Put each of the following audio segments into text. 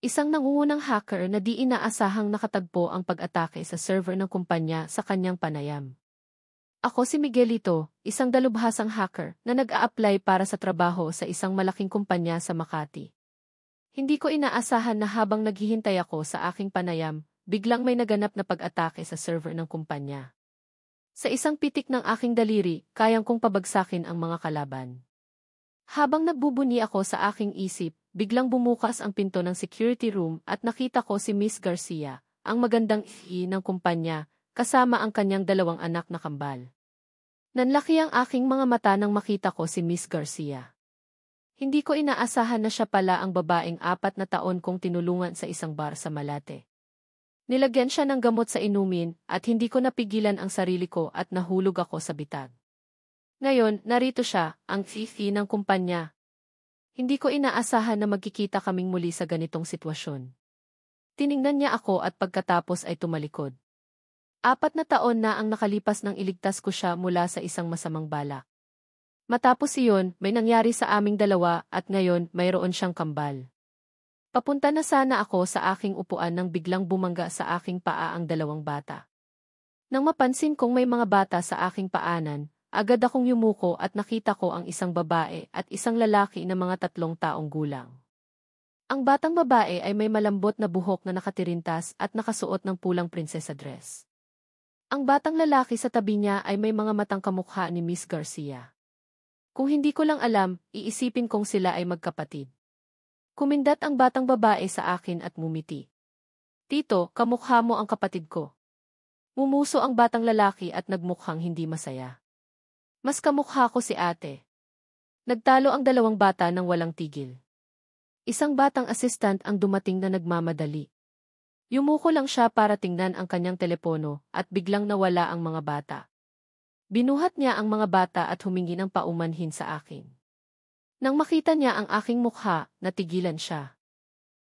Isang nangungunang hacker na di inaasahang nakatagpo ang pag-atake sa server ng kumpanya sa kanyang panayam. Ako si Miguelito, isang dalubhasang hacker na nag-a-apply para sa trabaho sa isang malaking kumpanya sa Makati. Hindi ko inaasahan na habang naghihintay ako sa aking panayam, biglang may naganap na pag-atake sa server ng kumpanya. Sa isang pitik ng aking daliri, kayang kong pabagsakin ang mga kalaban. Habang nagbubuni ako sa aking isip, biglang bumukas ang pinto ng security room at nakita ko si Miss Garcia, ang magandang ng kumpanya, kasama ang kanyang 2 anak na kambal. Nanlaki ang aking mga mata nang makita ko si Miss Garcia. Hindi ko inaasahan na siya pala ang babaeng 4 na taon kong tinulungan sa isang bar sa Malate. Nilagyan siya ng gamot sa inumin at hindi ko napigilan ang sarili ko at nahulog ako sa bitag. Ngayon, narito siya, ang fifi ng kumpanya. Hindi ko inaasahan na magkikita kaming muli sa ganitong sitwasyon. Tiningnan niya ako at pagkatapos ay tumalikod. 4 na taon na ang nakalipas nang iligtas ko siya mula sa isang masamang balak. Matapos iyon, may nangyari sa aming dalawa at ngayon mayroon siyang kambal. Papunta na sana ako sa aking upuan nang biglang bumangga sa aking paa ang 2 bata. Nang mapansin kong may mga bata sa aking paanan, agad akong yumuko at nakita ko ang isang babae at isang lalaki na mga 3 taong gulang. Ang batang babae ay may malambot na buhok na nakatirintas at nakasuot ng pulang prinsesa dress. Ang batang lalaki sa tabi niya ay may mga matang kamukha ni Miss Garcia. Kung hindi ko lang alam, iisipin kong sila ay magkapatid. Kumindat ang batang babae sa akin at ngumiti. "Tito, kamukha mo ang kapatid ko." Mumuso ang batang lalaki at nagmukhang hindi masaya. "Mas kamukha ko si ate." Nagtalo ang 2 bata nang walang tigil. Isang batang assistant ang dumating na nagmamadali. Yumuko lang siya para tingnan ang kanyang telepono at biglang nawala ang mga bata. Binuhat niya ang mga bata at humingi ng paumanhin sa akin. Nang makita niya ang aking mukha, natigilan siya.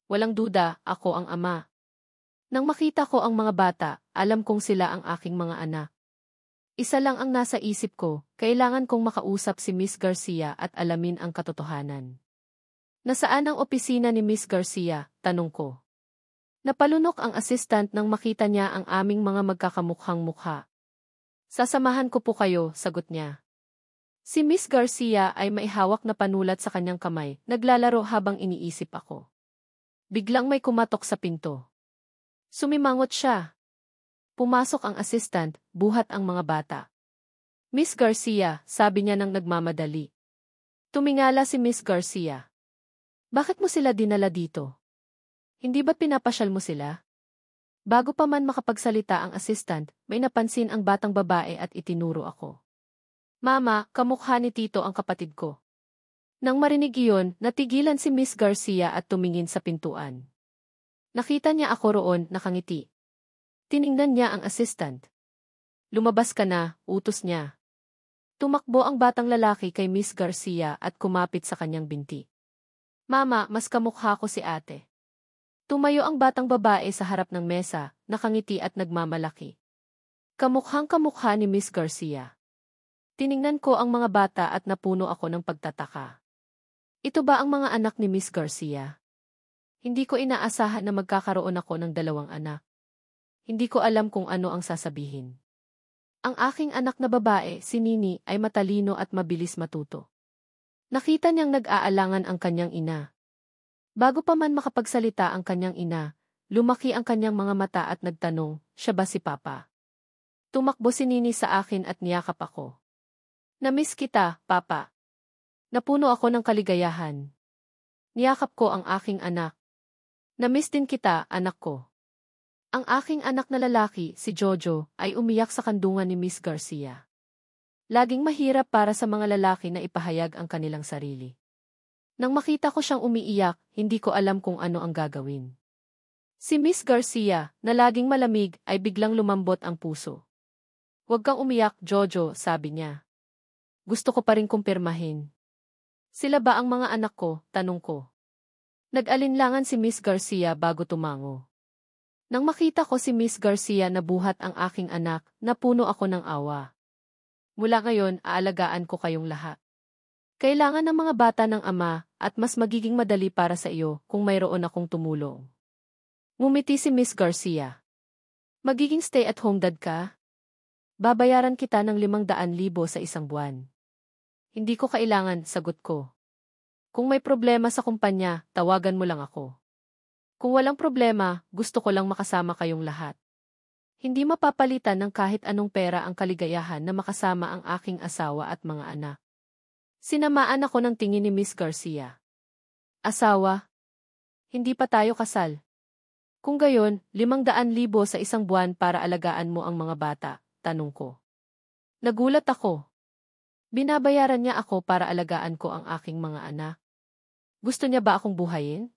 Walang duda, ako ang ama. Nang makita ko ang mga bata, alam kong sila ang aking mga anak. Isa lang ang nasa isip ko, kailangan kong makausap si Miss Garcia at alamin ang katotohanan. "Nasaan ang opisina ni Miss Garcia?" tanong ko. Napalunok ang assistant nang makita niya ang aming mga magkakamukhang mukha. "Sasamahan ko po kayo," sagot niya. Si Miss Garcia ay may hawak na panulat sa kanyang kamay, naglalaro habang iniisip ako. Biglang may kumatok sa pinto. Sumimangot siya. Pumasok ang assistant, buhat ang mga bata. "Miss Garcia," sabi niya nang nagmamadali. Tumingala si Miss Garcia. "Bakit mo sila dinala dito? Hindi ba pinapasyal mo sila?" Bago pa man makapagsalita ang assistant, may napansin ang batang babae at itinuro ako. "Mama, kamukha ni Tito ang kapatid ko." Nang marinig iyon, natigilan si Miss Garcia at tumingin sa pintuan. Nakita niya ako roon, nakangiti. Tiningnan niya ang assistant. "Lumabas ka na," utos niya. Tumakbo ang batang lalaki kay Miss Garcia at kumapit sa kanyang binti. "Mama, mas kamukha ko si ate." Tumayo ang batang babae sa harap ng mesa, nakangiti at nagmamalaki. Kamukhang kamukha ni Miss Garcia. Tiningnan ko ang mga bata at napuno ako ng pagtataka. Ito ba ang mga anak ni Miss Garcia? Hindi ko inaasahan na magkakaroon ako ng 2 anak. Hindi ko alam kung ano ang sasabihin. Ang aking anak na babae, si Nini, ay matalino at mabilis matuto. Nakita niyang nag-aalangan ang kanyang ina. Bago pa man makapagsalita ang kanyang ina, lumaki ang kanyang mga mata at nagtanong, "Siya ba si Papa?" Tumakbo si Nini sa akin at niyakap ako. "Namiss kita, Papa." Napuno ako ng kaligayahan. Niyakap ko ang aking anak. "Namiss din kita, anak ko." Ang aking anak na lalaki, si Jojo, ay umiyak sa kandungan ni Miss Garcia. Laging mahirap para sa mga lalaki na ipahayag ang kanilang sarili. Nang makita ko siyang umiiyak, hindi ko alam kung ano ang gagawin. Si Miss Garcia, na laging malamig, ay biglang lumambot ang puso. "Huwag kang umiyak, Jojo," sabi niya. "Gusto ko pa rin kumpirmahin." "Sila ba ang mga anak ko?" tanong ko. Nag-alinlangan si Miss Garcia bago tumango. Nang makita ko si Miss Garcia na buhat ang aking anak, napuno ako ng awa. "Mula ngayon, aalagaan ko kayong lahat." Kailangan ng mga bata ng ama at mas magiging madali para sa iyo kung mayroon akong tumulong. Ngumiti si Miss Garcia. Magiging stay-at-home dad ka? Babayaran kita ng 500,000 sa isang buwan. Hindi ko kailangan, sagot ko. Kung may problema sa kumpanya, tawagan mo lang ako. Kung walang problema, gusto ko lang makasama kayong lahat. Hindi mapapalitan ng kahit anong pera ang kaligayahan na makasama ang aking asawa at mga anak. Sinamaan ako ng tingin ni Miss Garcia. Asawa? Hindi pa tayo kasal. Kung gayon, 500,000 sa isang buwan para alagaan mo ang mga bata, tanong ko. Nagulat ako. Binabayaran niya ako para alagaan ko ang aking mga anak. Gusto niya ba akong buhayin?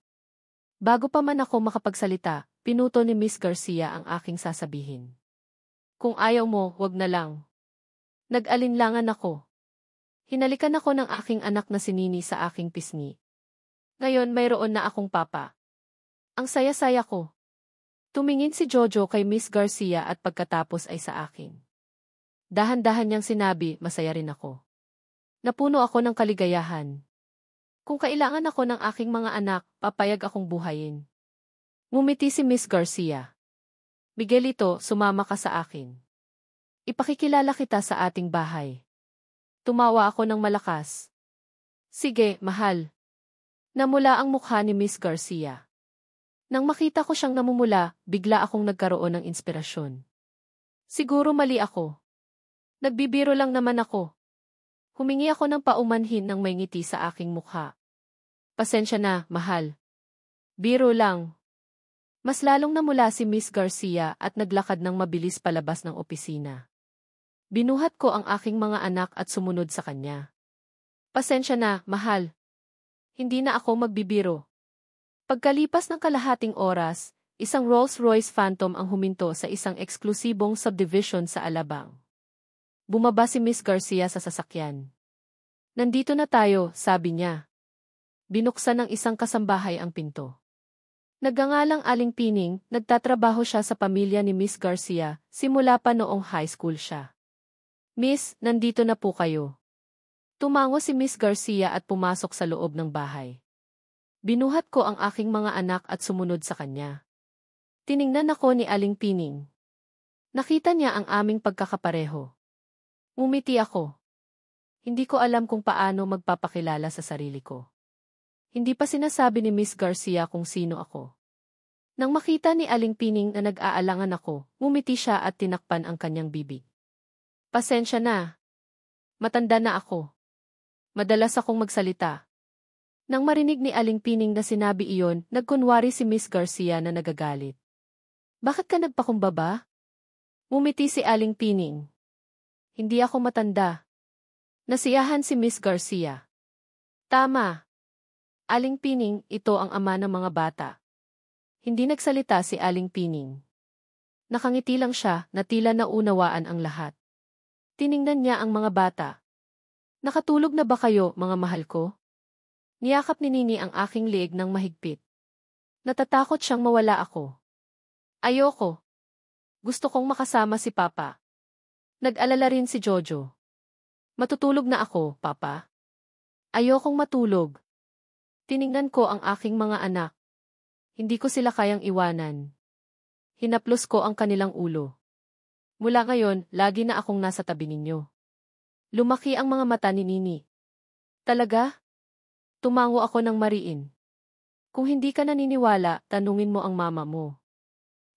Bago pa man ako makapagsalita, pinuto ni Miss Garcia ang aking sasabihin. Kung ayaw mo, wag na lang. Nag-alinlangan ako. Hinalikan ako ng aking anak na si Nini sa aking pisngi. Ngayon mayroon na akong papa. Ang saya-saya ko. Tumingin si Jojo kay Miss Garcia at pagkatapos ay sa akin. Dahan-dahan niyang sinabi, masaya rin ako. Napuno ako ng kaligayahan. Kung kailangan ako ng aking mga anak, papayag akong buhayin. Ngumiti si Miss Garcia. Miguelito, sumama ka sa akin. Ipakikilala kita sa ating bahay. Tumawa ako ng malakas. Sige, mahal. Namula ang mukha ni Miss Garcia. Nang makita ko siyang namumula, bigla akong nagkaroon ng inspirasyon. Siguro mali ako. Nagbibiro lang naman ako. Humingi ako ng paumanhin ng may ngiti sa aking mukha. Pasensya na, mahal. Biro lang. Mas lalong namula si Miss Garcia at naglakad ng mabilis palabas ng opisina. Binuhat ko ang aking mga anak at sumunod sa kanya. Pasensya na, mahal. Hindi na ako magbibiro. Pagkalipas ng kalahating oras, isang Rolls-Royce Phantom ang huminto sa isang eksklusibong subdivision sa Alabang. Bumaba si Miss Garcia sa sasakyan. Nandito na tayo, sabi niya. Binuksan ng isang kasambahay ang pinto. Nagngangalang Aling Pining, nagtatrabaho siya sa pamilya ni Miss Garcia, simula pa noong high school siya. Miss, nandito na po kayo. Tumango si Miss Garcia at pumasok sa loob ng bahay. Binuhat ko ang aking mga anak at sumunod sa kanya. Tiningnan ako ni Aling Pining. Nakita niya ang aming pagkakapareho. Ngumiti ako. Hindi ko alam kung paano magpapakilala sa sarili ko. Hindi pa sinasabi ni Miss Garcia kung sino ako. Nang makita ni Aling Pining na nag-aalangan ako, ngumiti siya at tinakpan ang kanyang bibig. Pasensya na. Matanda na ako. Madalas akong magsalita. Nang marinig ni Aling Pining na sinabi iyon, nagkunwari si Miss Garcia na nagagalit. Bakit ka nagpakumbaba? Ngumiti si Aling Pining. Hindi ako matanda. Nasiyahan si Miss Garcia. Tama. Aling Pining, ito ang ama ng mga bata. Hindi nagsalita si Aling Pining. Nakangiti lang siya na tila naunawaan ang lahat. Tiningnan niya ang mga bata. Nakatulog na ba kayo, mga mahal ko? Niyakap ni Nini ang aking liig ng mahigpit. Natatakot siyang mawala ako. Ayoko. Gusto kong makasama si Papa. Nag-alala rin si Jojo. Matutulog na ako, Papa. Ayokong matulog. Tiningnan ko ang aking mga anak. Hindi ko sila kayang iwanan. Hinaplos ko ang kanilang ulo. Mula ngayon, lagi na akong nasa tabi ninyo. Lumaki ang mga mata ni Nini. Talaga? Tumango ako ng mariin. Kung hindi ka naniniwala, tanungin mo ang mama mo.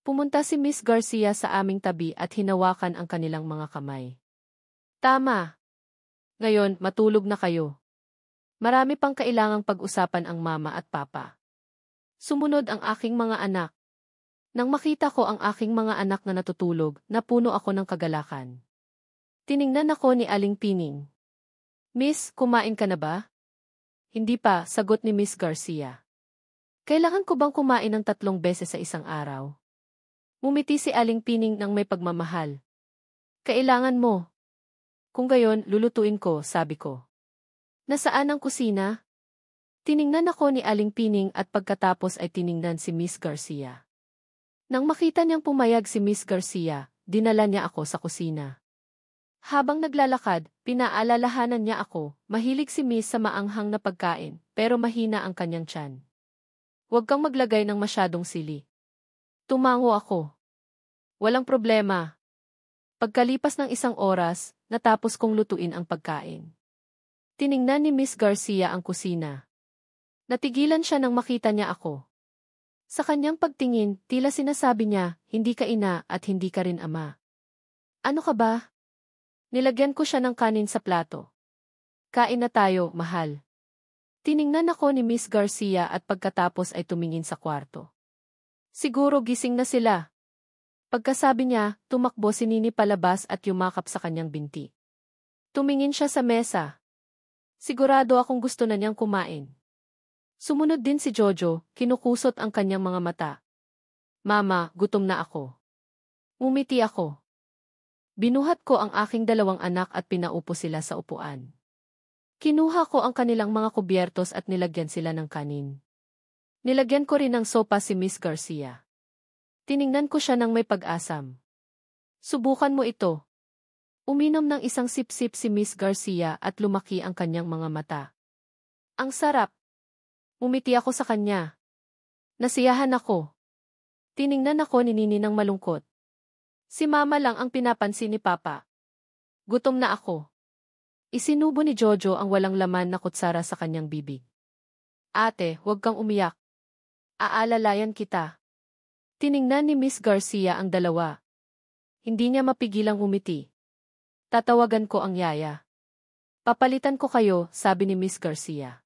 Pumunta si Miss Garcia sa aming tabi at hinawakan ang kanilang mga kamay. Tama. Ngayon, matulog na kayo. Marami pang kailangang pag-usapan ang mama at papa. Sumunod ang aking mga anak. Nang makita ko ang aking mga anak na natutulog, napuno ako ng kagalakan. Tiningnan ako ni Aling Pining. Miss, kumain ka na ba? Hindi pa, sagot ni Miss Garcia. Kailangan ko bang kumain ng 3 beses sa isang araw? Ngumiti si Aling Pining ng may pagmamahal. Kailangan mo. Kung gayon, lulutuin ko, sabi ko. Nasaan ang kusina? Tiningnan ako ni Aling Pining at pagkatapos ay tiningnan si Miss Garcia. Nang makita niyang pumayag si Miss Garcia, dinala niya ako sa kusina. Habang naglalakad, pinaalalahanan niya ako, mahilig si Miss sa maanghang na pagkain, pero mahina ang kanyang tiyan. Huwag kang maglagay ng masyadong sili. Tumango ako. Walang problema. Pagkalipas ng 1 oras, natapos kong lutuin ang pagkain. Tiningnan ni Miss Garcia ang kusina. Natigilan siya nang makita niya ako. Sa kanyang pagtingin, tila sinasabi niya, hindi ka ina at hindi ka rin ama. Ano ka ba? Nilagyan ko siya ng kanin sa plato. Kain na tayo, mahal. Tiningnan ako ni Miss Garcia at pagkatapos ay tumingin sa kwarto. Siguro gising na sila. Pagkasabi niya, tumakbo si Nini palabas at yumakap sa kanyang binti. Tumingin siya sa mesa. Sigurado akong gusto na niyang kumain. Sumunod din si Jojo, kinukusot ang kanyang mga mata. Mama, gutom na ako. Umiti ako. Binuhat ko ang aking 2 anak at pinaupo sila sa upuan. Kinuha ko ang kanilang mga kubyertos at nilagyan sila ng kanin. Nilagyan ko rin ng sopa si Miss Garcia. Tiningnan ko siya ng may pag-asam. Subukan mo ito. Uminom ng isang sip-sip si Miss Garcia at lumaki ang kanyang mga mata. Ang sarap. Umiti ako sa kanya. Nasiyahan ako. Tiningnan ako ni Nini ng malungkot. Si Mama lang ang pinapansin ni Papa. Gutom na ako. Isinubo ni Jojo ang walang laman na kutsara sa kanyang bibig. Ate, huwag kang umiyak. Aalalayan kita. Tiningnan ni Miss Garcia ang dalawa. Hindi niya mapigilang umiti. Tatawagan ko ang yaya. Papalitan ko kayo, sabi ni Miss Garcia.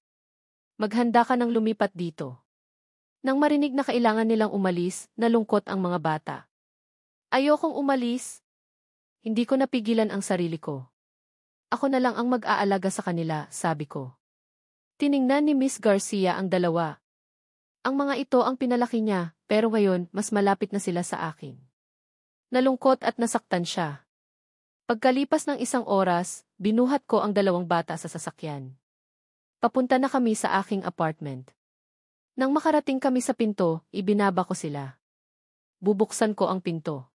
Maghanda ka ng lumipat dito. Nang marinig na kailangan nilang umalis, nalungkot ang mga bata. Ayokong umalis. Hindi ko napigilan ang sarili ko. Ako na lang ang mag-aalaga sa kanila, sabi ko. Tiningnan ni Miss Garcia ang dalawa. Ang mga ito ang pinalaki niya, pero ngayon mas malapit na sila sa akin. Nalungkot at nasaktan siya. Pagkalipas ng 1 oras, binuhat ko ang 2 bata sa sasakyan. Papunta na kami sa aking apartment. Nang makarating kami sa pinto, ibinaba ko sila. Bubuksan ko ang pinto.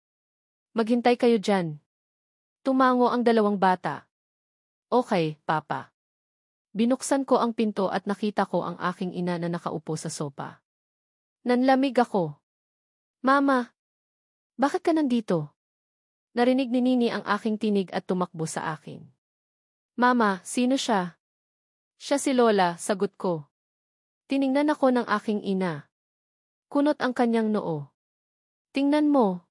Maghintay kayo dyan. Tumango ang 2 bata. Okay, Papa. Binuksan ko ang pinto at nakita ko ang aking ina na nakaupo sa sopa. Nanlamig ako. Mama, bakit ka nandito? Narinig ni Nini ang aking tinig at tumakbo sa akin. Mama, sino siya? Siya si Lola, sagot ko. Tiningnan ako ng aking ina. Kunot ang kanyang noo. Tingnan mo.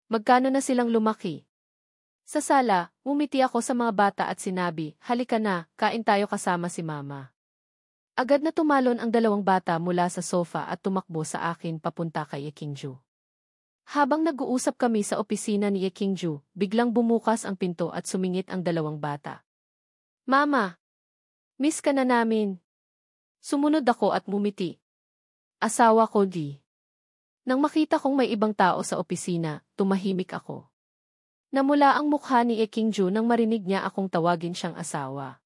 Magkano na silang lumaki? Sa sala, umiti ako sa mga bata at sinabi, halika na, kain tayo kasama si Mama. Agad na tumalon ang 2 bata mula sa sofa at tumakbo sa akin papunta kay Yekingju. Habang nag-uusap kami sa opisina ni Yekingju, biglang bumukas ang pinto at sumingit ang 2 bata. Mama! Miss ka na namin. Sumunod ako at mumiti. Asawa ko di. Nang makita kong may ibang tao sa opisina, tumahimik ako. Namula ang mukha ni Yekingju nang marinig niya akong tawagin siyang asawa.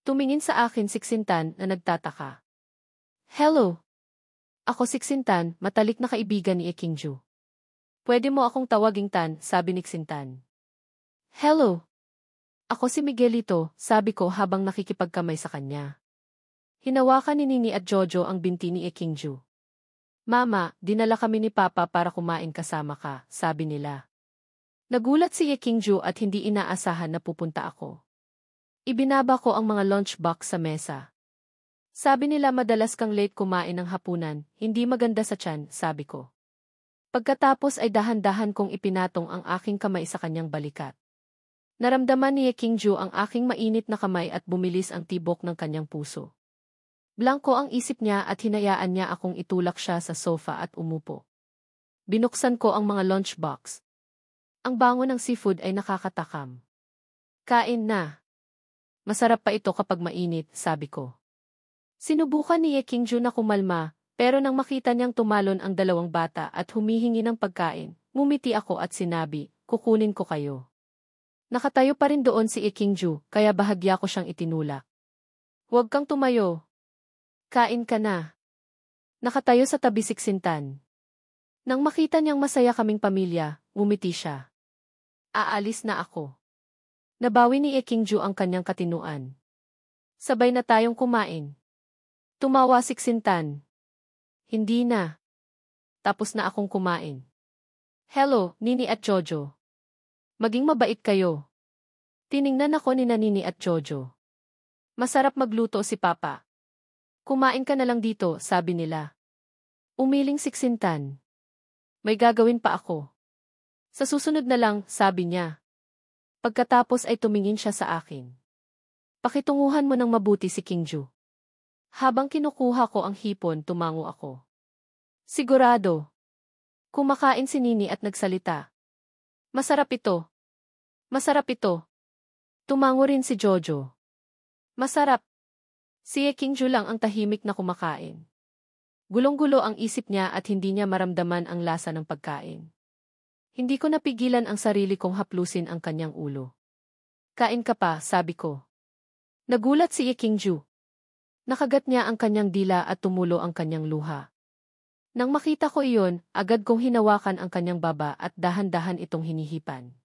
Tumingin sa akin si Xintan na nagtataka. Hello! Ako si Xintan, matalik na kaibigan ni Yekingju. Pwede mo akong tawaging Tan, sabi ni Xintan. Hello! Ako si Miguelito, sabi ko habang nakikipagkamay sa kanya. Hinawakan ni Nini at Jojo ang binti ni Yekingju. Mama, dinala kami ni Papa para kumain kasama ka, sabi nila. Nagulat si Yekingju at hindi inaasahan na pupunta ako. Ibinaba ko ang mga lunchbox sa mesa. Sabi nila madalas kang late kumain ng hapunan, hindi maganda sa tiyan, sabi ko. Pagkatapos ay dahan-dahan kong ipinatong ang aking kamay sa kanyang balikat. Naramdaman ni Yekingju ang aking mainit na kamay at bumilis ang tibok ng kanyang puso. Blanko ang isip niya at hinayaan niya akong itulak siya sa sofa at umupo. Binuksan ko ang mga lunchbox. Ang bango ng seafood ay nakakatakam. Kain na. Masarap pa ito kapag mainit, sabi ko. Sinubukan ni Yekingju na kumalma, pero nang makita niyang tumalon ang 2 bata at humihingi ng pagkain, ngumiti ako at sinabi, kukunin ko kayo. Nakatayo pa rin doon si Yekingju, kaya bahagya ko siyang itinulak. Huwag kang tumayo. Kain ka na. Nakatayo sa tabi si Xintan. Nang makita niyang masaya kaming pamilya, ngumiti siya. Aalis na ako. Nabawi ni Ekingju ang kanyang katinuan. Sabay na tayong kumain. Tumawa si Xintan. Hindi na. Tapos na akong kumain. Hello, Nini at Jojo. Maging mabait kayo. Tiningnan ako ni Nini at Jojo. Masarap magluto si Papa. Kumain ka na lang dito, sabi nila. Umiling si Xintan. May gagawin pa ako. Sa susunod na lang, sabi niya. Pagkatapos ay tumingin siya sa akin. Pakitunguhan mo ng mabuti si Kingju. Habang kinukuha ko ang hipon, tumango ako. Sigurado. Kumakain si Nini at nagsalita. Masarap ito. Masarap ito. Tumango rin si Jojo. Masarap. Si Kingju lang ang tahimik na kumakain. Gulong-gulo ang isip niya at hindi niya maramdaman ang lasa ng pagkain. Hindi ko napigilan ang sarili kong haplusin ang kanyang ulo. Kain ka pa, sabi ko. Nagulat si Kingju. Nakagat niya ang kanyang dila at tumulo ang kanyang luha. Nang makita ko iyon, agad kong hinawakan ang kanyang baba at dahan-dahan itong hinihipan.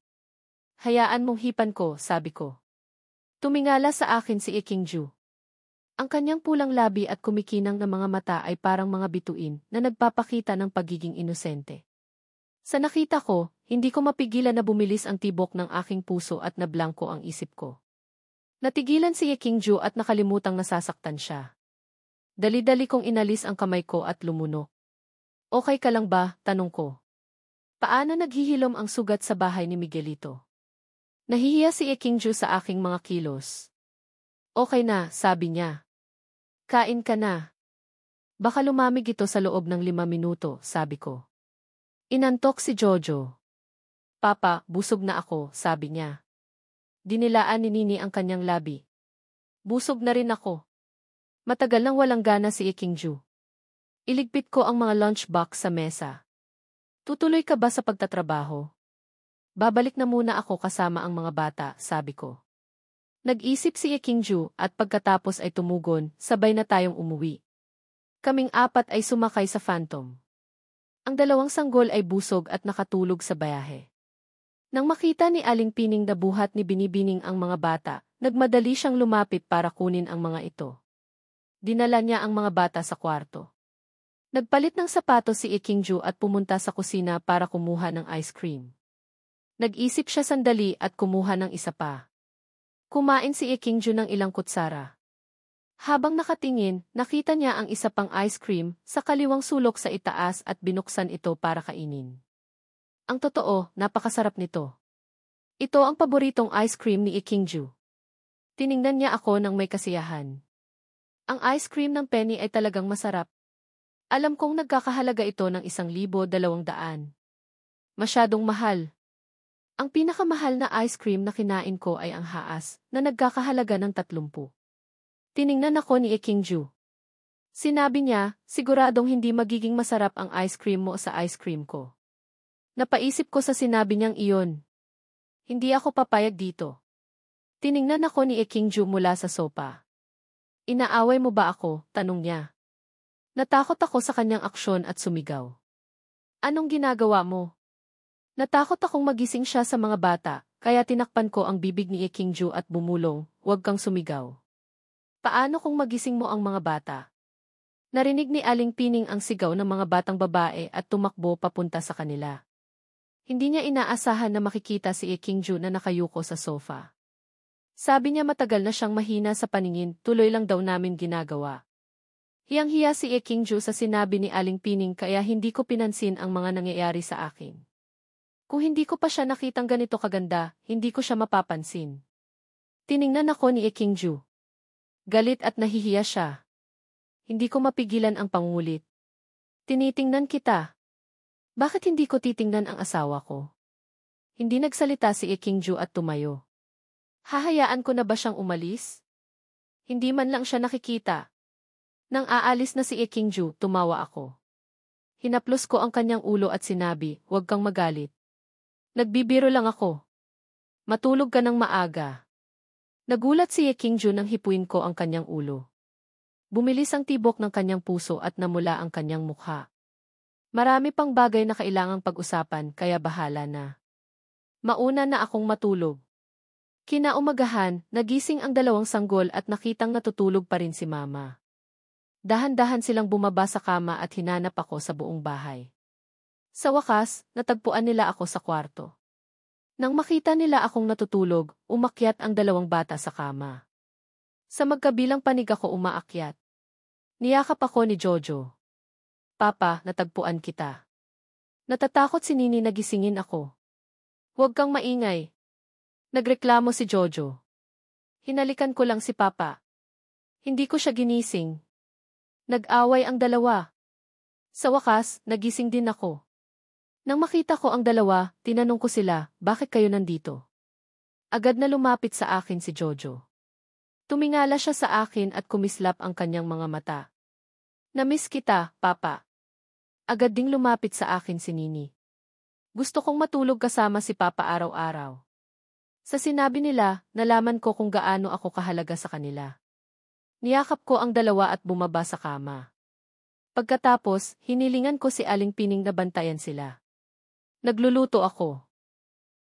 Hayaan mong hipan ko, sabi ko. Tumingala sa akin si Kingju. Ang kanyang pulang labi at kumikinang na mga mata ay parang mga bituin na nagpapakita ng pagiging inosente. Sa nakita ko, hindi ko mapigilan na bumilis ang tibok ng aking puso at nablangko ang isip ko. Natigilan si Kingju at nakalimutang nasasaktan siya. Dali-dali kong inalis ang kamay ko at lumunok. Okay ka lang ba? Tanong ko. Paano naghihilom ang sugat sa bahay ni Miguelito? Nahihiya si Kingju sa aking mga kilos. Okay na, sabi niya. Kain ka na. Baka lumamig ito sa loob ng 5 minuto, sabi ko. Inantok si Jojo. Papa, busog na ako, sabi niya. Dinilaan ni Nini ang kanyang labi. Busog na rin ako. Matagal nang walang gana si Kingju. Iligpit ko ang mga lunchbox sa mesa. Tutuloy ka ba sa pagtatrabaho? Babalik na muna ako kasama ang mga bata, sabi ko. Nag-isip si Kingju at pagkatapos ay tumugon, sabay na tayong umuwi. Kaming 4 ay sumakay sa Phantom. Ang 2 sanggol ay busog at nakatulog sa bayahe. Nang makita ni Aling Pining na buhat ni Binibining ang mga bata, nagmadali siyang lumapit para kunin ang mga ito. Dinala niya ang mga bata sa kwarto. Nagpalit ng sapatos si Kingju at pumunta sa kusina para kumuha ng ice cream. Nag-isip siya sandali at kumuha ng isa pa. Kumain si Kingju ng ilang kutsara. Habang nakatingin, nakita niya ang isa pang ice cream sa kaliwang sulok sa itaas at binuksan ito para kainin. Ang totoo, napakasarap nito. Ito ang paboritong ice cream ni Kingju. Tiningnan niya ako ng may kasiyahan. Ang ice cream ng Penny ay talagang masarap. Alam kong nagkakahalaga ito ng 1,200. Masyadong mahal. Ang pinakamahal na ice cream na kinain ko ay ang Haas, na nagkakahalaga ng 30. Tiningnan ako ni Kingju. Sinabi niya, siguradong hindi magiging masarap ang ice cream mo sa ice cream ko. Napaisip ko sa sinabi niyang iyon. Hindi ako papayag dito. Tiningnan ako ni Kingju mula sa sopa. Inaaway mo ba ako? Tanong niya. Natakot ako sa kanyang aksyon at sumigaw. Anong ginagawa mo? Natakot akong magising siya sa mga bata, kaya tinakpan ko ang bibig ni Kingju at bumulong, huwag kang sumigaw. Paano kung magising mo ang mga bata? Narinig ni Aling Pining ang sigaw ng mga batang babae at tumakbo papunta sa kanila. Hindi niya inaasahan na makikita si Kingju na nakayuko sa sofa. Sabi niya matagal na siyang mahina sa paningin, tuloy lang daw namin ginagawa. Hiyang-hiya si Kingju sa sinabi ni Aling Pining kaya hindi ko pinansin ang mga nangyayari sa akin. Kung hindi ko pa siya nakitang ganito kaganda, hindi ko siya mapapansin. Tiningnan ako ni Kingju. Galit at nahihiya siya. Hindi ko mapigilan ang pangulit. Tinitingnan kita. Bakit hindi ko titingnan ang asawa ko? Hindi nagsalita si Kingju at tumayo. Hahayaan ko na ba siyang umalis? Hindi man lang siya nakikita. Nang aalis na si Kingju, tumawa ako. Hinaplos ko ang kanyang ulo at sinabi, huwag kang magalit. Nagbibiro lang ako. Matulog ka ng maaga. Nagulat si Kingju nang hipuin ko ang kanyang ulo. Bumilis ang tibok ng kanyang puso at namula ang kanyang mukha. Marami pang bagay na kailangang pag-usapan kaya bahala na. Mauna na akong matulog. Kinaumagahan, nagising ang dalawang sanggol at nakitang natutulog pa rin si Mama. Dahan-dahan silang bumaba sa kama at hinanap ako sa buong bahay. Sa wakas, natagpuan nila ako sa kwarto. Nang makita nila akong natutulog, umakyat ang dalawang bata sa kama. Sa magkabilang panig ako umaakyat. Niyakap ako ni Jojo. Papa, natagpuan kita. Natatakot si Nini na gisingin ako. Huwag kang maingay. Nagreklamo si Jojo. Hinalikan ko lang si Papa. Hindi ko siya ginising. Nag-away ang dalawa. Sa wakas, nagising din ako. Nang makita ko ang dalawa, tinanong ko sila, bakit kayo nandito? Agad na lumapit sa akin si Jojo. Tumingala siya sa akin at kumislap ang kanyang mga mata. Namiss kita, Papa. Agad ding lumapit sa akin si Nini. Gusto kong matulog kasama si Papa araw-araw. Sa sinabi nila, nalaman ko kung gaano ako kahalaga sa kanila. Niyakap ko ang dalawa at bumaba sa kama. Pagkatapos, hinilingan ko si Aling Pining na bantayan sila. Nagluluto ako.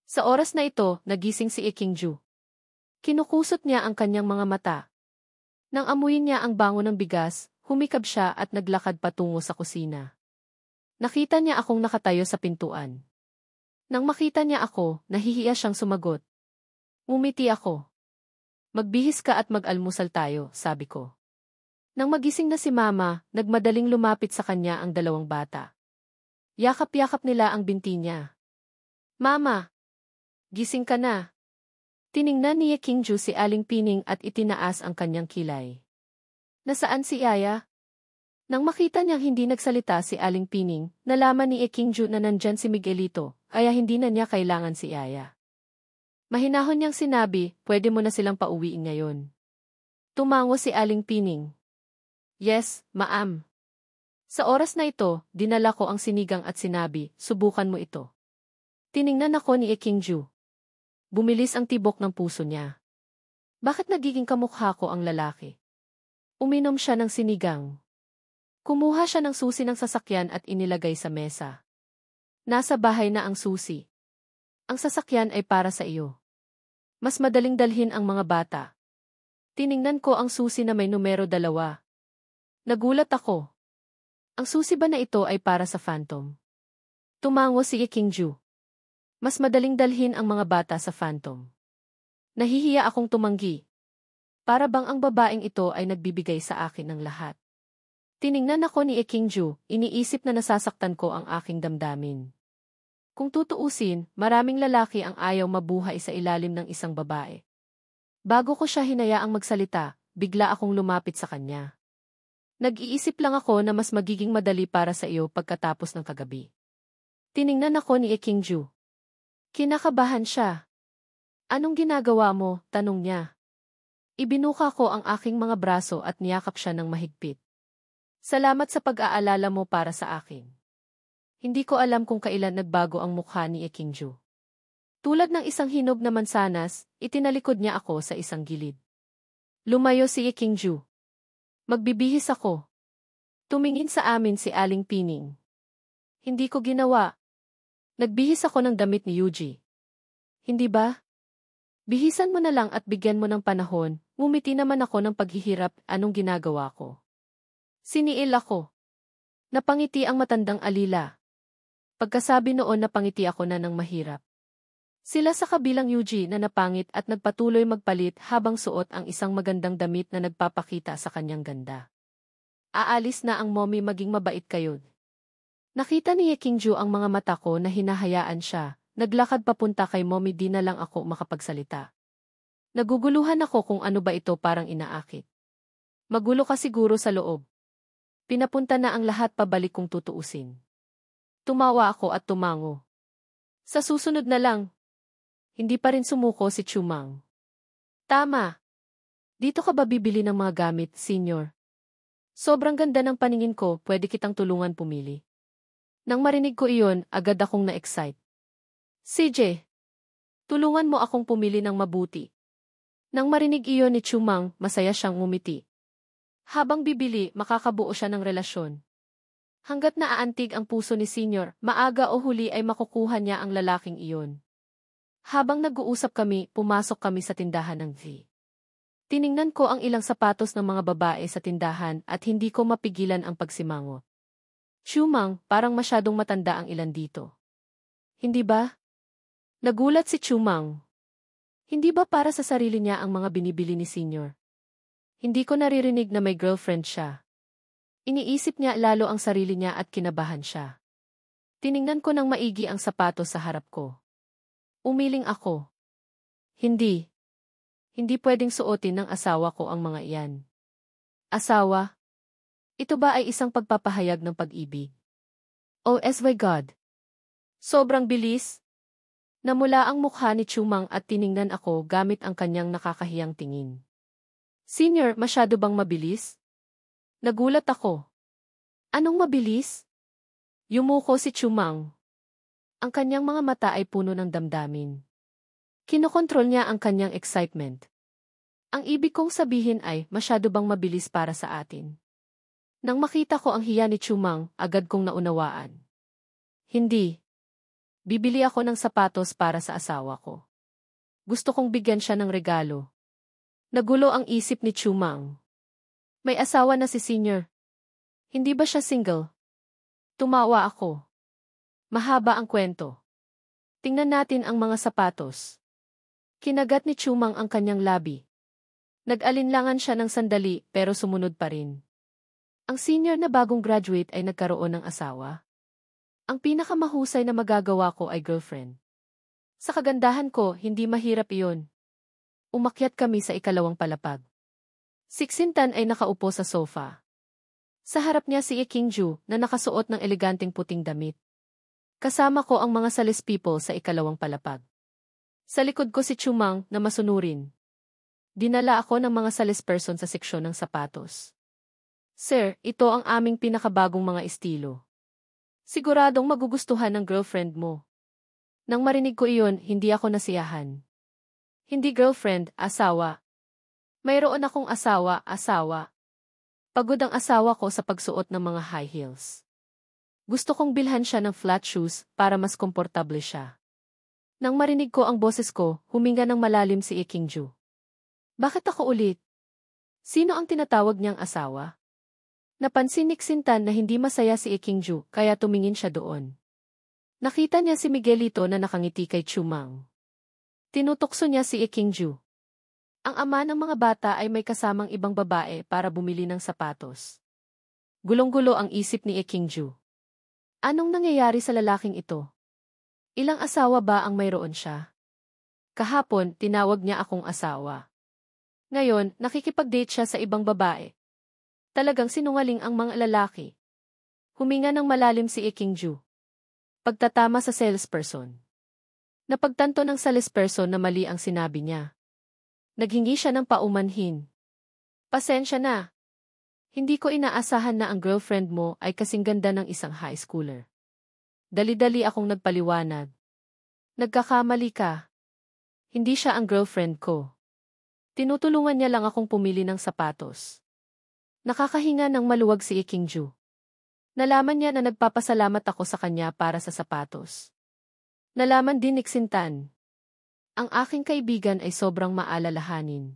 Sa oras na ito, nagising si Ikingju. Kinukusot niya ang kanyang mga mata. Nang amuyin niya ang bango ng bigas, humikab siya at naglakad patungo sa kusina. Nakita niya akong nakatayo sa pintuan. Nang makita niya ako, nahihiya siyang sumagot. Ngumiti ako. Magbihis ka at mag-almusal tayo, sabi ko. Nang magising na si Mama, nagmadaling lumapit sa kanya ang dalawang bata. Yakap-yakap nila ang binti niya. Mama! Gising ka na. Tiningnan ni Ikingju si Aling Pining at itinaas ang kanyang kilay. Nasaan si Yaya? Nang makita niyang hindi nagsalita si Aling Pining, nalaman ni Ikingju na nandyan si Miguelito, kaya hindi na niya kailangan si Yaya. Mahinahon niyang sinabi, pwede mo na silang pauwiin ngayon. Tumango si Aling Pining. Yes, Ma'am. Sa oras na ito, dinala ko ang sinigang at sinabi, subukan mo ito. Tiningnan ako ni Ikingju. Bumilis ang tibok ng puso niya. Bakit nagiging kamukha ko ang lalaki? Uminom siya ng sinigang. Kumuha siya ng susi ng sasakyan at inilagay sa mesa. Nasa bahay na ang susi. Ang sasakyan ay para sa iyo. Mas madaling dalhin ang mga bata. Tiningnan ko ang susi na may numero 2. Nagulat ako. Ang susi ba na ito ay para sa Phantom? Tumango si Ikingju. Mas madaling dalhin ang mga bata sa Phantom. Nahihiya akong tumanggi. Para bang ang babaeng ito ay nagbibigay sa akin ng lahat. Tiningnan ako ni Ikingju, iniisip na nasasaktan ko ang aking damdamin. Kung tutuusin, maraming lalaki ang ayaw mabuhay sa ilalim ng isang babae. Bago ko siya hinayaang magsalita, bigla akong lumapit sa kanya. Nag-iisip lang ako na mas magiging madali para sa iyo pagkatapos ng kagabi. Tiningnan ako ni Ikingju. Kinakabahan siya. Anong ginagawa mo? Tanong niya. Ibinuka ko ang aking mga braso at niyakap siya ng mahigpit. Salamat sa pag-aalala mo para sa akin. Hindi ko alam kung kailan nagbago ang mukha ni Ikingju. Tulad ng isang hinog na mansanas, itinalikod niya ako sa isang gilid. Lumayo si Ikingju. Magbibihis ako. Tumingin sa amin si Aling Pining. Hindi ko ginawa. Nagbihis ako ng damit ni Yuji. Hindi ba? Bihisan mo na lang at bigyan mo ng panahon, ngumiti naman ako ng paghihirap, anong ginagawa ko. Siniil ako. Napangiti ang matandang alila. Pagkasabi noon napangiti ako na ng mahirap. Sila sa kabilang Yuji na napangit at nagpatuloy magpalit habang suot ang isang magandang damit na nagpapakita sa kanyang ganda. Aalis na ang mommy, maging mabait kayo. Nakita ni Ikingju ang mga mata ko na hinahayaan siya, naglakad papunta kay mommy, di na lang ako makapagsalita. Naguguluhan ako kung ano ba ito, parang inaakit. Magulo ka siguro sa loob. Pinapunta na ang lahat pabalik kung tutuusin. Tumawa ako at tumango. Sa susunod na lang. Hindi pa rin sumuko si Chumang. Tama. Dito ka ba bibili ng mga gamit, senior? Sobrang ganda ng paningin ko, pwede kitang tulungan pumili. Nang marinig ko iyon, agad akong na-excite. CJ, tulungan mo akong pumili ng mabuti. Nang marinig iyon ni Chumang, masaya siyang ngumiti. Habang bibili, makakabuo siya ng relasyon. Hanggat naaantig ang puso ni Senior, maaga o huli ay makukuha niya ang lalaking iyon. Habang nag-uusap kami, pumasok kami sa tindahan ng V. Tiningnan ko ang ilang sapatos ng mga babae sa tindahan at hindi ko mapigilan ang pagsimangot. Chumang, parang masyadong matanda ang ilan dito. Hindi ba? Nagulat si Chumang. Hindi ba para sa sarili niya ang mga binibili ni Senior? Hindi ko naririnig na may girlfriend siya. Iniisip niya lalo ang sarili niya at kinabahan siya. Tiningnan ko ng maigi ang sapatos sa harap ko. Umiling ako. Hindi. Hindi pwedeng suotin ng asawa ko ang mga iyan. Asawa? Ito ba ay isang pagpapahayag ng pag-ibig? Oh, my God! Sobrang bilis! Namula ang mukha ni Chumang at tiningnan ako gamit ang kanyang nakakahiyang tingin. Senior, masyado bang mabilis? Nagulat ako. Anong mabilis? Yumuko si Chumang. Ang kanyang mga mata ay puno ng damdamin. Kinokontrol niya ang kanyang excitement. Ang ibig kong sabihin ay, masyado bang mabilis para sa atin? Nang makita ko ang hiya ni Chumang, agad kong naunawaan. Hindi. Bibili ako ng sapatos para sa asawa ko. Gusto kong bigyan siya ng regalo. Nagulo ang isip ni Chumang. May asawa na si Senior. Hindi ba siya single? Tumawa ako. Mahaba ang kwento. Tingnan natin ang mga sapatos. Kinagat ni Chumang ang kanyang labi. Nag-alinlangan siya ng sandali pero sumunod pa rin. Ang senior na bagong graduate ay nagkaroon ng asawa. Ang pinakamahusay na magagawa ko ay girlfriend. Sa kagandahan ko, hindi mahirap iyon. Umakyat kami sa ikalawang palapag. Siksintan ay nakaupo sa sofa. Sa harap niya si Kingju na nakasuot ng eleganteng puting damit. Kasama ko ang mga sales people sa ikalawang palapag. Sa likod ko si Chumang na masunurin. Dinala ako ng mga salesperson sa seksyon ng sapatos. Sir, ito ang aming pinakabagong mga estilo. Siguradong magugustuhan ng girlfriend mo. Nang marinig ko iyon, hindi ako nasiyahan. Hindi girlfriend, asawa. Mayroon akong asawa. Pagod ang asawa ko sa pagsuot ng mga high heels. Gusto kong bilhan siya ng flat shoes para mas komportable siya. Nang marinig ko ang boses ko, huminga ng malalim si Kingju. Bakit ako ulit? Sino ang tinatawag niyang asawa? Napansin ni Xintan na hindi masaya si Kingju, kaya tumingin siya doon. Nakita niya si Miguelito na nakangiti kay Chumang. Tinutokso niya si Kingju. Ang ama ng mga bata ay may kasamang ibang babae para bumili ng sapatos. Gulong-gulo ang isip ni Kingju. Anong nangyayari sa lalaking ito? Ilang asawa ba ang mayroon siya? Kahapon, tinawag niya akong asawa. Ngayon, nakikipag-date siya sa ibang babae. Talagang sinungaling ang mga lalaki. Huminga ng malalim si Kingju. Pagtatama sa salesperson. Napagtanto ng salesperson na mali ang sinabi niya. Naghingi siya ng paumanhin. Pasensya na. Hindi ko inaasahan na ang girlfriend mo ay kasing ganda ng isang high schooler. Dali-dali akong nagpaliwanag. Nagkakamali ka. Hindi siya ang girlfriend ko. Tinutulungan niya lang akong pumili ng sapatos. Nakakahinga ng maluwag si Kingju. Nalaman niya na nagpapasalamat ako sa kanya para sa sapatos. Nalaman din ni Xintan. Ang aking kaibigan ay sobrang maalalahanin.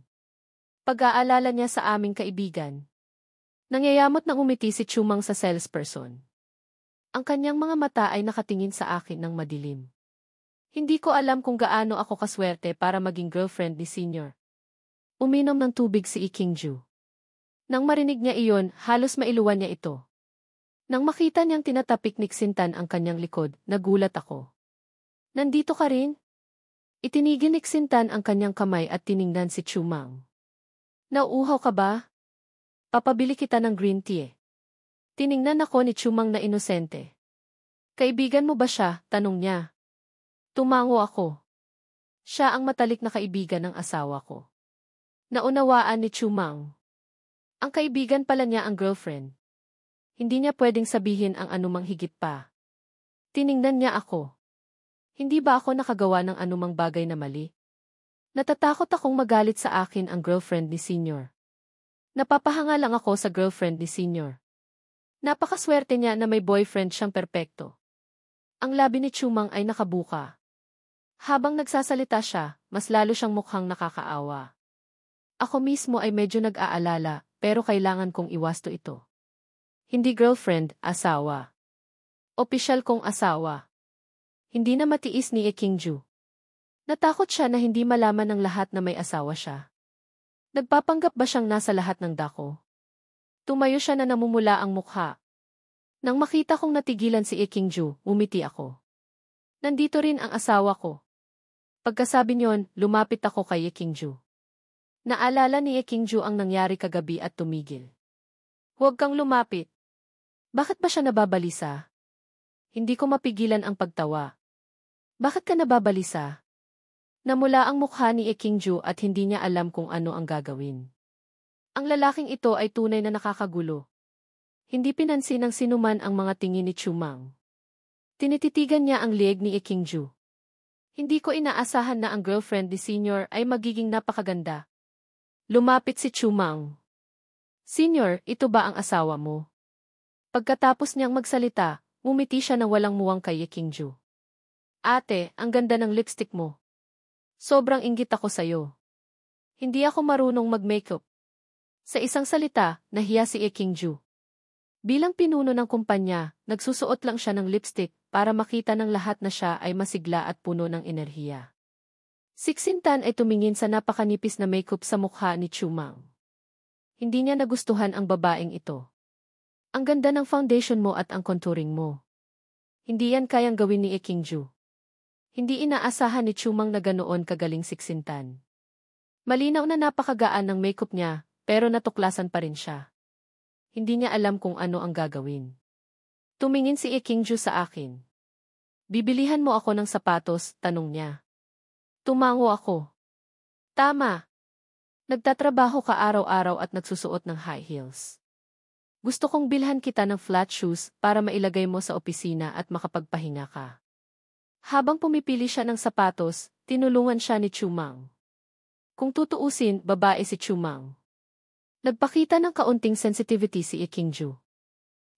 Pag-aalala niya sa aming kaibigan. Nangyayamot ng umiti si Chumang sa salesperson. Ang kanyang mga mata ay nakatingin sa akin ng madilim. Hindi ko alam kung gaano ako kaswerte para maging girlfriend ni Senior. Uminom ng tubig si Kingju. Nang marinig niya iyon, halos mailuwan niya ito. Nang makita niyang tinatapik ni Xintan ang kanyang likod, nagulat ako. Nandito ka rin? Itinigil ni Xintan ang kanyang kamay at tiningnan si Chumang. Nauuhaw ka ba? Papabili kita ng green tea. Tiningnan ako ni Chumang na inosente. Kaibigan mo ba siya? Tanong niya. Tumango ako. Siya ang matalik na kaibigan ng asawa ko. Naunawaan ni Chumang. Ang kaibigan pala niya ang girlfriend. Hindi niya pwedeng sabihin ang anumang higit pa. Tiningnan niya ako. Hindi ba ako nakagawa ng anumang bagay na mali? Natatakot akong magalit sa akin ang girlfriend ni Senior. Napapahanga lang ako sa girlfriend ni Senior. Napakaswerte niya na may boyfriend siyang perpekto. Ang labi ni Chumang ay nakabuka. Habang nagsasalita siya, mas lalo siyang mukhang nakakaawa. Ako mismo ay medyo nag-aalala, pero kailangan kong iwasto ito. Hindi girlfriend, asawa. Opisyal kong asawa. Hindi na matiis ni Ekingju. Natakot siya na hindi malaman ng lahat na may asawa siya. Nagpapanggap ba siyang nasa lahat ng dako? Tumayo siya na namumula ang mukha. Nang makita kong natigilan si Ekingju, umiti ako. Nandito rin ang asawa ko. Pagkasabi niyon, lumapit ako kay Ekingju. Naalala ni Ekingju ang nangyari kagabi at tumigil. Huwag kang lumapit. Bakit ba siya nababalisa? Hindi ko mapigilan ang pagtawa. Bakit ka nababalisa? Namula ang mukha ni Ekingju at hindi niya alam kung ano ang gagawin. Ang lalaking ito ay tunay na nakakagulo. Hindi pinansin ng sinuman ang mga tingin ni Chumang. Tinititigan niya ang lieg ni Ekingju. Hindi ko inaasahan na ang girlfriend ni Senior ay magiging napakaganda. Lumapit si Chumang. Senior, ito ba ang asawa mo? Pagkatapos niyang magsalita, umiti siya na walang muwang kay Ekingju. Ate, ang ganda ng lipstick mo. Sobrang inggit ako sa'yo. Hindi ako marunong mag-makeup. Sa isang salita, nahiya si Ekingju. Bilang pinuno ng kumpanya, nagsusuot lang siya ng lipstick para makita ng lahat na siya ay masigla at puno ng enerhiya. Siksintan ay tumingin sa napakanipis na makeup sa mukha ni Chumang. Hindi niya nagustuhan ang babaeng ito. Ang ganda ng foundation mo at ang contouring mo. Hindi yan kayang gawin ni Ekingju. Hindi inaasahan ni Chumang na ganoon kagaling siksintan. Malinaw na napakagaan ng makeup niya, pero natuklasan pa rin siya. Hindi niya alam kung ano ang gagawin. Tumingin si Ekingju sa akin. Bibilihan mo ako ng sapatos, tanong niya. Tumango ako. Tama. Nagtatrabaho ka araw-araw at nagsusuot ng high heels. Gusto kong bilhan kita ng flat shoes para mailagay mo sa opisina at makapagpahinga ka. Habang pumipili siya ng sapatos, tinulungan siya ni Chumang. Kung tutuusin, babae si Chumang. Nagpakita ng kaunting sensitivity si Ekingju.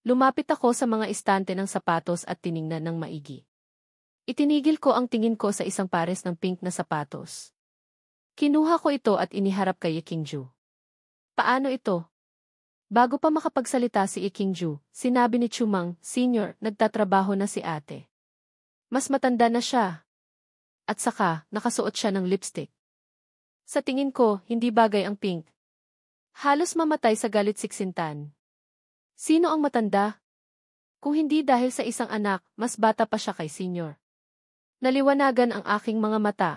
Lumapit ako sa mga istante ng sapatos at tiningnan ng maigi. Itinigil ko ang tingin ko sa isang pares ng pink na sapatos. Kinuha ko ito at iniharap kay Ekingju. Paano ito? Bago pa makapagsalita si Ekingju, sinabi ni Chumang, Senior, nagtatrabaho na si ate. Mas matanda na siya. At saka, nakasuot siya ng lipstick. Sa tingin ko, hindi bagay ang pink. Halos mamatay sa galit siksintan. Sino ang matanda? Kung hindi dahil sa isang anak, mas bata pa siya kay Senior. Naliwanagan ang aking mga mata.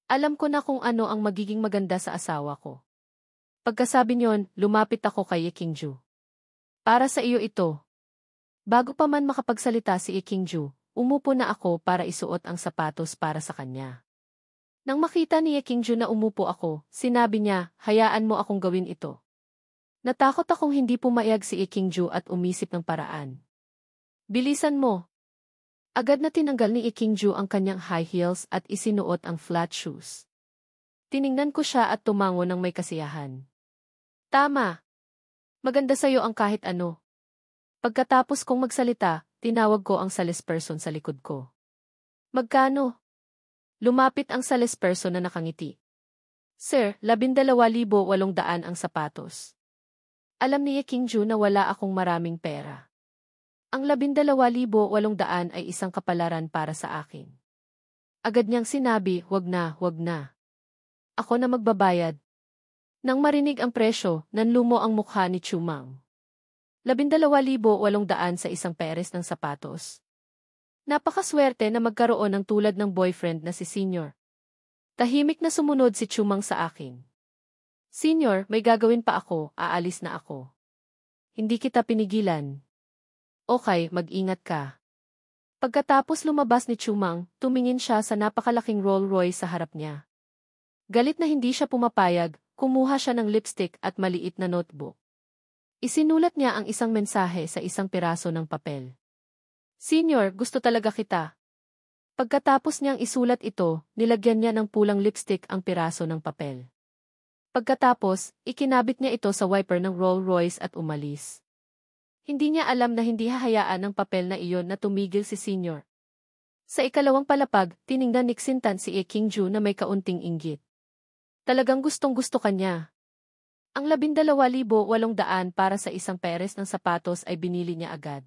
Alam ko na kung ano ang magiging maganda sa asawa ko. Pagkasabi niyon, lumapit ako kay Ekingju. Para sa iyo ito. Bago pa man makapagsalita si Ekingju, umupo na ako para isuot ang sapatos para sa kanya. Nang makita ni Ekingju na umupo ako, sinabi niya, hayaan mo akong gawin ito. Natakot akong hindi pumayag si Ekingju at umisip ng paraan. Bilisan mo. Agad na tinanggal ni Ekingju ang kanyang high heels at isinuot ang flat shoes. Tiningnan ko siya at tumango ng may kasiyahan. Tama. Maganda sa'yo ang kahit ano. Pagkatapos kong magsalita, tinawag ko ang salesperson sa likod ko. Magkano? Lumapit ang salesperson na nakangiti. Sir, 12,800 ang sapatos. Alam ni Ekingju na wala akong maraming pera. Ang 12,800 ay isang kapalaran para sa akin. Agad niyang sinabi, wag na, wag na. Ako na magbabayad. Nang marinig ang presyo, nanlumo ang mukha ni Chumang. 12,800 sa isang peres ng sapatos. Napakaswerte na magkaroon ng tulad ng boyfriend na si Senior. Tahimik na sumunod si Chumang sa akin. Senior, may gagawin pa ako, aalis na ako. Hindi kita pinigilan. Okay, mag-ingat ka. Pagkatapos lumabas ni Chumang, tumingin siya sa napakalaking Rolls Royce sa harap niya. Galit na hindi siya pumapayag, kumuha siya ng lipstick at maliit na notebook. Isinulat niya ang isang mensahe sa isang piraso ng papel. Senior, gusto talaga kita. Pagkatapos niyang isulat ito, nilagyan niya ng pulang lipstick ang piraso ng papel. Pagkatapos, ikinabit niya ito sa wiper ng Rolls Royce at umalis. Hindi niya alam na hindi hahayaan ng papel na iyon na tumigil si Senior. Sa ikalawang palapag, tiningnan ni Xintan si Ekingju na may kaunting inggit. Talagang gustong-gusto kanya. Ang 12,800 para sa isang peres ng sapatos ay binili niya agad.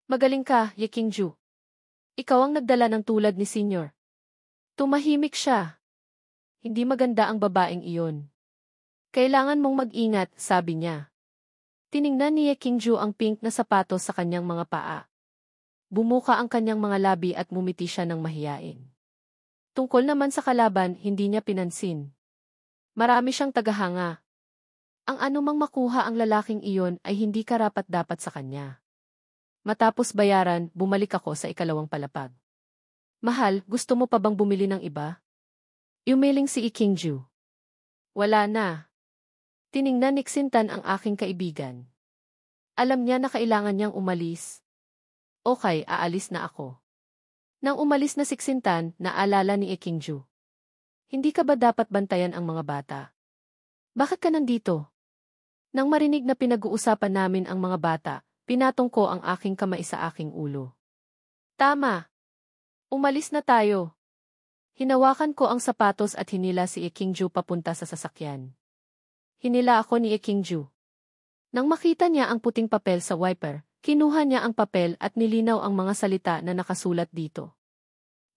Magaling ka, Ekingju. Ikaw ang nagdala ng tulad ni Senior. Tumahimik siya. Hindi maganda ang babaeng iyon. Kailangan mong mag-ingat, sabi niya. Tiningnan ni Ekingju ang pink na sapatos sa kanyang mga paa. Bumuka ang kanyang mga labi at ngumiti siya ng mahiyain. Tungkol naman sa kalaban, hindi niya pinansin. Marami siyang tagahanga. Ang anumang makuha ang lalaking iyon ay hindi karapat-dapat sa kanya. Matapos bayaran, bumalik ako sa ikalawang palapag. Mahal, gusto mo pa bang bumili ng iba? Umiling si Ekingju. Wala na. Tiningnan ni Xintan ang aking kaibigan. Alam niya na kailangan niyang umalis. Okay, aalis na ako. Nang umalis na si Xintan, naalala ni Ekingju. Hindi ka ba dapat bantayan ang mga bata? Bakit ka nandito? Nang marinig na pinag-uusapan namin ang mga bata, pinatong ko ang aking kamay sa aking ulo. Tama. Umalis na tayo. Hinawakan ko ang sapatos at hinila si Ekingju papunta sa sasakyan. Hinila ako ni Ekingju. Nang makita niya ang puting papel sa wiper, kinuha niya ang papel at nilinaw ang mga salita na nakasulat dito.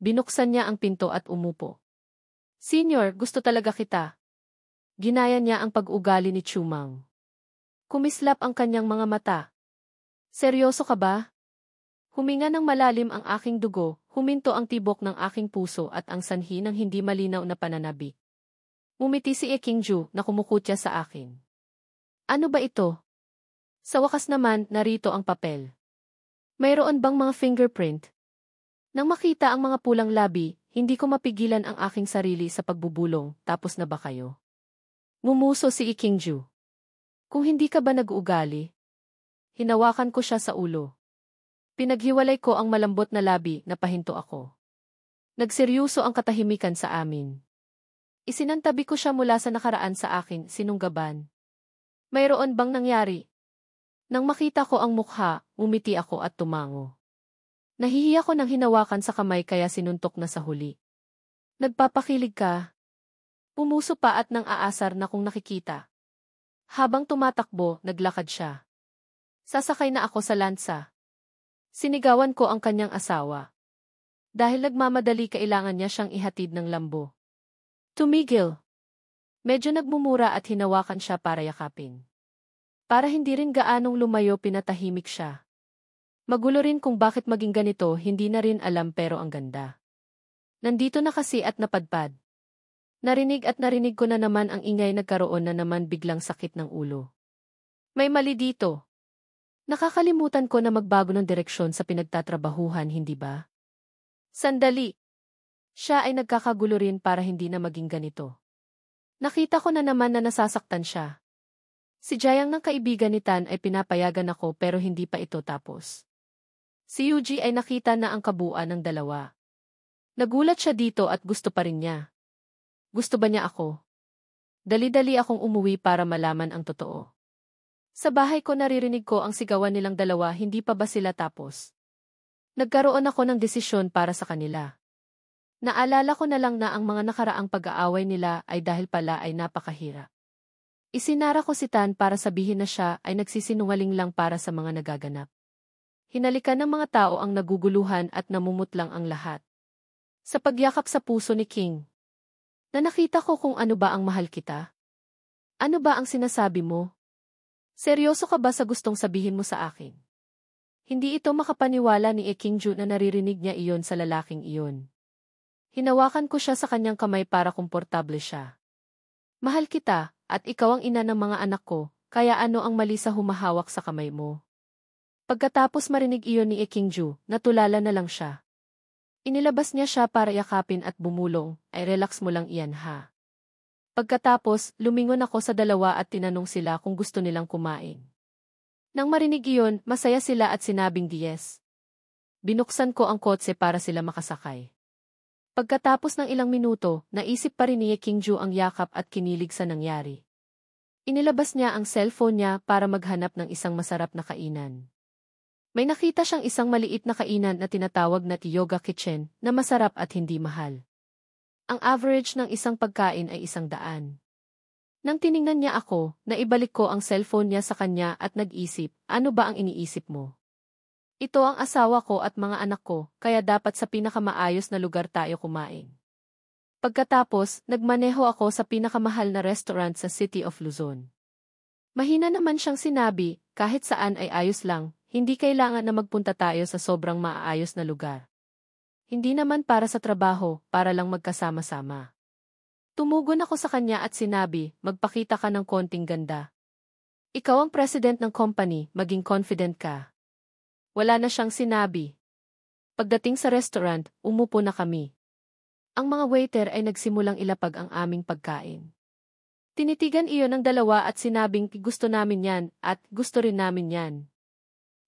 Binuksan niya ang pinto at umupo. Senior, gusto talaga kita. Ginaya niya ang pag-ugali ni Chumang. Kumislap ang kanyang mga mata. Seryoso ka ba? Huminga ng malalim ang aking dugo, huminto ang tibok ng aking puso at ang sanhi ng hindi malinaw na pananabik. Umiti si Ekingju na kumukutya sa akin. Ano ba ito? Sa wakas naman, narito ang papel. Mayroon bang mga fingerprint? Nang makita ang mga pulang labi, hindi ko mapigilan ang aking sarili sa pagbubulong, tapos na ba kayo? Ngumuso si Ekingju. Kung hindi ka ba nag-uugali? Hinawakan ko siya sa ulo. Pinaghiwalay ko ang malambot na labi na pahinto ako. Nagseryoso ang katahimikan sa amin. Isinantabi ko siya mula sa nakaraan sa akin, sinunggaban. Mayroon bang nangyari? Nang makita ko ang mukha, umiti ako at tumango. Nahihiya ko nang hinawakan sa kamay kaya sinuntok na sa huli. Nagpapakilig ka? Pumuso pa at nang aasar na kung nakikita. Habang tumatakbo, naglakad siya. Sasakay na ako sa lansa. Sinigawan ko ang kanyang asawa. Dahil nagmamadali kailangan niya siyang ihatid ng lambo. Tumigil. Medyo nagmumura at hinawakan siya para yakapin. Para hindi rin gaanong lumayo pinatahimik siya. Magulo rin kung bakit maging ganito hindi na rin alam pero ang ganda. Nandito na kasi at napadpad. Narinig ko na naman ang ingay nagkaroon na naman biglang sakit ng ulo. May mali dito. Nakakalimutan ko na magbago ng direksyon sa pinagtatrabahuhan, hindi ba? Sandali. Siya ay nagkakagulo rin para hindi na maging ganito. Nakita ko na naman na nasasaktan siya. Si Jayang ng kaibigan ni Tan ay pinapayagan ako pero hindi pa ito tapos. Si Yuji ay nakita na ang kabuuan ng dalawa. Nagulat siya dito at gusto pa rin niya. Gusto ba niya ako? Dali-dali akong umuwi para malaman ang totoo. Sa bahay ko naririnig ko ang sigawan nilang dalawa, hindi pa ba sila tapos? Nagkaroon ako ng desisyon para sa kanila. Naalala ko na lang na ang mga nakaraang pag-aaway nila ay dahil pala ay napakahirap. Isinara ko si Tan para sabihin na siya ay nagsisinungaling lang para sa mga nagaganap. Hinalikan ng mga tao ang naguguluhan at namumutlang ang lahat. Sa pagyakap sa puso ni King, na nakita ko kung ano ba ang mahal kita. Ano ba ang sinasabi mo? Seryoso ka ba sa gustong sabihin mo sa akin? Hindi ito makapaniwala ni Ekingju na naririnig niya iyon sa lalaking iyon. Hinawakan ko siya sa kanyang kamay para komportable siya. Mahal kita, at ikaw ang ina ng mga anak ko, kaya ano ang mali sa humahawak sa kamay mo? Pagkatapos marinig iyon ni Ekingju, natulala na lang siya. Inilabas niya siya para yakapin at bumulong, ay relax mo lang iyan ha. Pagkatapos, lumingon ako sa dalawa at tinanong sila kung gusto nilang kumain. Nang marinig iyon, masaya sila at sinabing yes. Binuksan ko ang kotse para sila makasakay. Pagkatapos ng ilang minuto, naisip pa rin ni Ekingju ang yakap at kinilig sa nangyari. Inilabas niya ang cellphone niya para maghanap ng isang masarap na kainan. May nakita siyang isang maliit na kainan na tinatawag na yoga kitchen na masarap at hindi mahal. Ang average ng isang pagkain ay 100. Nang tiningnan niya ako, naibalik ko ang cellphone niya sa kanya at nag-isip, ano ba ang iniisip mo? Ito ang asawa ko at mga anak ko, kaya dapat sa pinakamaayos na lugar tayo kumain. Pagkatapos, nagmaneho ako sa pinakamahal na restaurant sa City of Luzon. Mahina naman siyang sinabi, kahit saan ay ayos lang, hindi kailangan na magpunta tayo sa sobrang maayos na lugar. Hindi naman para sa trabaho, para lang magkasama-sama. Tumugon ako sa kanya at sinabi, magpakita ka ng konting ganda. Ikaw ang president ng company, maging confident ka. Wala na siyang sinabi. Pagdating sa restaurant, umupo na kami. Ang mga waiter ay nagsimulang ilapag ang aming pagkain. Tinitigan iyon ng dalawa at sinabing gusto namin yan at gusto rin namin yan.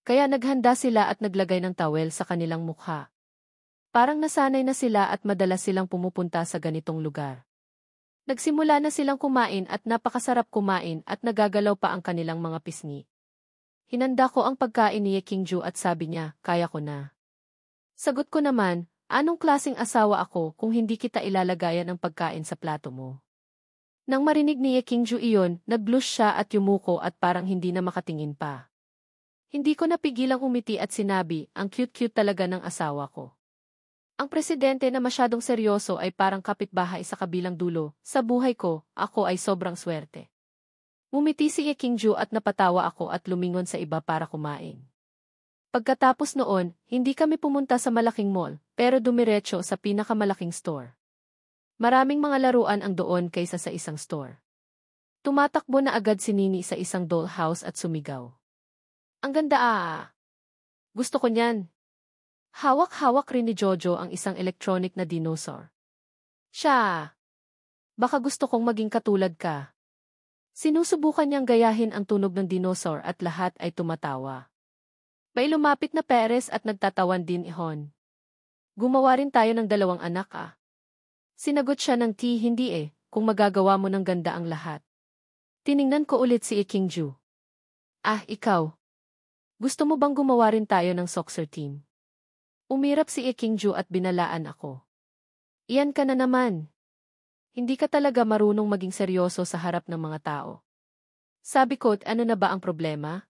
Kaya naghanda sila at naglagay ng towel sa kanilang mukha. Parang nasanay na sila at madalas silang pumupunta sa ganitong lugar. Nagsimula na silang kumain at napakasarap kumain at nagagalaw pa ang kanilang mga pisngi. Hinanda ko ang pagkain ni King Ju at sabi niya, kaya ko na. Sagot ko naman, anong klaseng asawa ako kung hindi kita ilalagayan ng pagkain sa plato mo? Nang marinig ni King Ju iyon, nag-blush siya at yumuko at parang hindi na makatingin pa. Hindi ko napigilang umiti at sinabi, ang cute-cute talaga ng asawa ko. Ang presidente na masyadong seryoso ay parang kapitbahay sa kabilang dulo. Sa buhay ko, ako ay sobrang swerte. Umiti si King Ju at napatawa ako at lumingon sa iba para kumain. Pagkatapos noon, hindi kami pumunta sa malaking mall, pero dumiretso sa pinakamalaking store. Maraming mga laruan ang doon kaysa sa isang store. Tumatakbo na agad si Nini sa isang dollhouse at sumigaw. Ang ganda Gusto ko niyan. Hawak-hawak rin ni Jojo ang isang electronic na dinosaur. Siya! Baka gusto kong maging katulad ka. Sinusubukan niyang gayahin ang tunog ng dinosaur at lahat ay tumatawa. May lumapit na Perez at nagtatawan din ihon. Gumawa rin tayo ng 2 anak Sinagot siya ng hindi kung magagawa mo ng ganda ang lahat. Tiningnan ko ulit si King Ju. Ikaw. Gusto mo bang gumawa rin tayo ng soccer team? Umirap si King Ju at binalaan ako. Iyan ka na naman. Hindi ka talaga marunong maging seryoso sa harap ng mga tao. Sabi ko, ano na ba ang problema?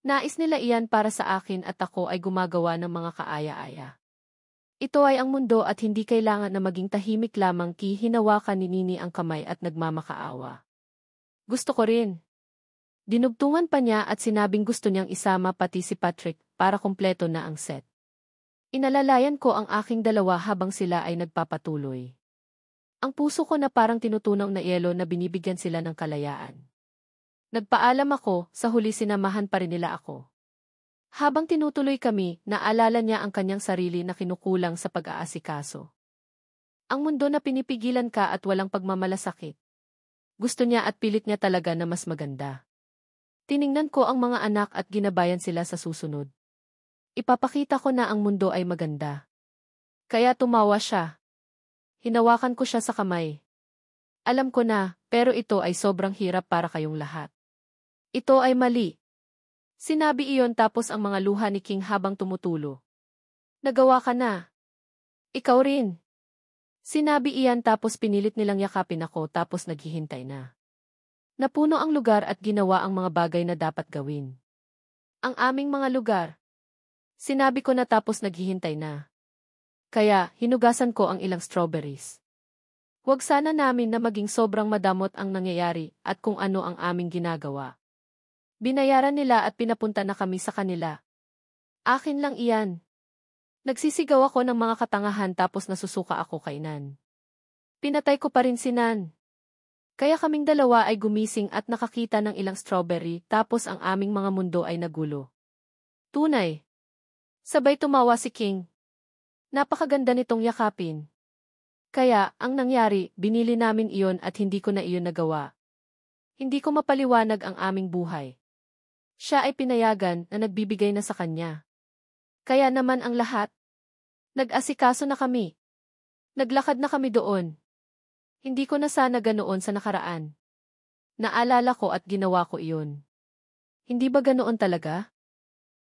Nais nila iyan para sa akin at ako ay gumagawa ng mga kaaya-aya. Ito ay ang mundo at hindi kailangan na maging tahimik lamang hinawakan ni Nini ang kamay at nagmamakaawa. Gusto ko rin. Dinugtungan pa niya at sinabing gusto niyang isama pati si Patrick para kumpleto na ang set. Inalalayan ko ang aking dalawa habang sila ay nagpapatuloy. Ang puso ko na parang tinutunaw na yelo na binibigyan sila ng kalayaan. Nagpaalam ako, sa huli sinamahan pa rin nila ako. Habang tinutuloy kami, naalala niya ang kanyang sarili na kinukulang sa pag-aasikaso. Ang mundo na pinipigilan ka at walang pagmamalasakit. Gusto niya at pilit niya talaga na mas maganda. Tiningnan ko ang mga anak at ginabayan sila sa susunod. Ipapakita ko na ang mundo ay maganda. Kaya tumawa siya. Hinawakan ko siya sa kamay. Alam ko na, pero ito ay sobrang hirap para kayong lahat. Ito ay mali. Sinabi iyon tapos ang mga luha ni King habang tumutulo. Nagawa ka na. Ikaw rin. Sinabi iyan tapos pinilit nilang yakapin ako tapos naghihintay na. Napuno ang lugar at ginawa ang mga bagay na dapat gawin. Ang aming mga lugar. Sinabi ko na tapos naghihintay na. Kaya, hinugasan ko ang ilang strawberries. Huwag sana namin na maging sobrang madamot ang nangyayari at kung ano ang aming ginagawa. Binayaran nila at pinapunta na kami sa kanila. Akin lang iyan. Nagsisigaw ako ng mga katangahan tapos nasusuka ako kay Nan. Pinatay ko pa rin si Nan. Kaya kaming dalawa ay gumising at nakakita ng ilang strawberry tapos ang aming mga mundo ay nagulo. Tunay. Sabay tumawa si King. Napakaganda nitong yakapin. Kaya, ang nangyari, binili namin iyon at hindi ko na iyon nagawa. Hindi ko mapaliwanag ang aming buhay. Siya ay pinayagan na nagbibigay na sa kanya. Kaya naman ang lahat. Nag-asikaso na kami. Naglakad na kami doon. Hindi ko na sana ganoon sa nakaraan. Naalala ko at ginawa ko iyon. Hindi ba ganoon talaga?